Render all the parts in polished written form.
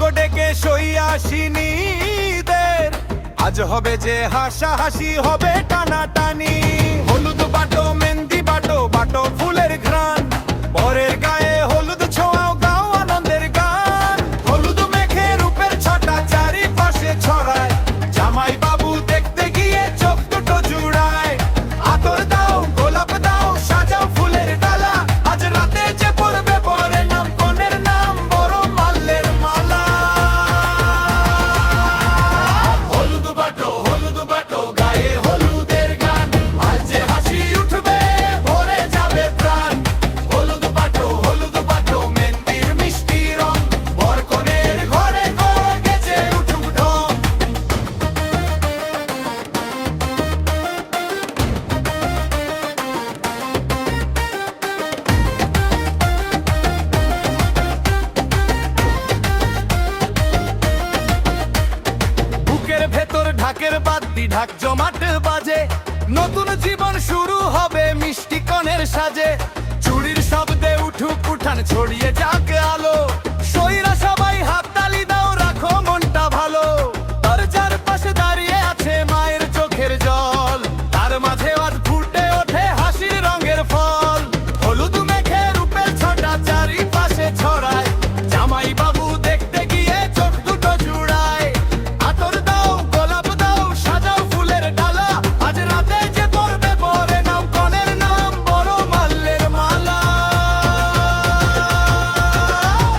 গো ডেকে সইয়াসিনীদের আজ হবে যে হাসাহাসি হবে টানাটানি। হলুদ বাটো মেহেন্দি বাটো বাটো ফুলের ঘ্রাণ, পরের গায়ে হলুদ ছোঁয়াও গাও আনন্দের গান। হলুদ মেখে রূপের ছটা চারিপাশে ছড়ায়, জামাই বাবু দেখতে গিয়ে চোখ দুটো জুড়ায়। আতর দাও গোলাপ দাও সাজাও ফুলের ডালা, আজ রাতে যে পড়বে পরে নাম কনের নাম বড় মাল্যের মালা। হলুদ বাটো গায়ে হলুদের গান, আজ যে হাসি উঠবে ভরে যাবে প্রাণ। হলুদ বাটো মেহেন্দির মিষ্টি রং, বর কনের ঘরে ঘরে গেছে উঠুক ঢং। বুকের ভেতর ঢাকের বাদ্যি ঢাক জমাট বাজে, নতুন জীবন শুরু হবে মিষ্টি কনের সাজে। চুড়ির শব্দে উঠুক উঠান ছড়িয়ে যাক আলো, সইরা সবাই হাততালি দাও রাখো মনটা ভালো। দরজার পাশে দাঁড়িয়ে আছে মায়ের চোখের জল, তার মাঝে আজ ফুটে ওঠে হাসির রঙের ফল। হলুদ মেখে রূপের ছটা চারিপাশে ছড়ায়, জামাই বাবু দেখতে গিয়ে চোখ দুটো জুড়ায়। আতর দাও গোলাপ দাও সাজাও ফুলের ডালা, আজ রাতে যে পড়বে পরে নাম কনের নাম বড় মাল্যের মালা।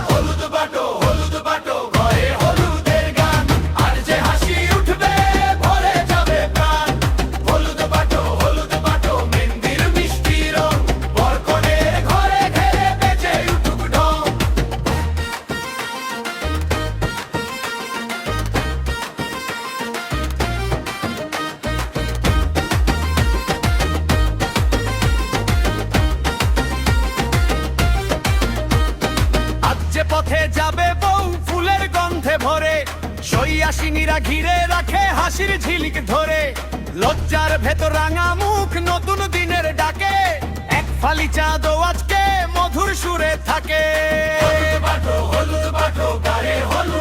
হলুদ বাটো ঘরে হলুদের গান, আর যে হাসি উঠবে ভরে যাবে প্রাণ। হলুদ বাটো মেহেন্দির মিষ্টি রং, বর কনের ঘরে ঘরে বেজে উঠুক ঢং। আজ যে পথে যাবে বউ ফুলের গন্ধে ভরে, সইয়াসিনীরা ঘিরে রাখে হাসির ঝিলিক ধরে। লজ্জার ভেতর রাঙা মুখ নতুন দিনের ডাকে, এক ফালি চাঁদও আজকে মধুর সুরে থাকে। হলুদ বাটো গায়ে হলুদ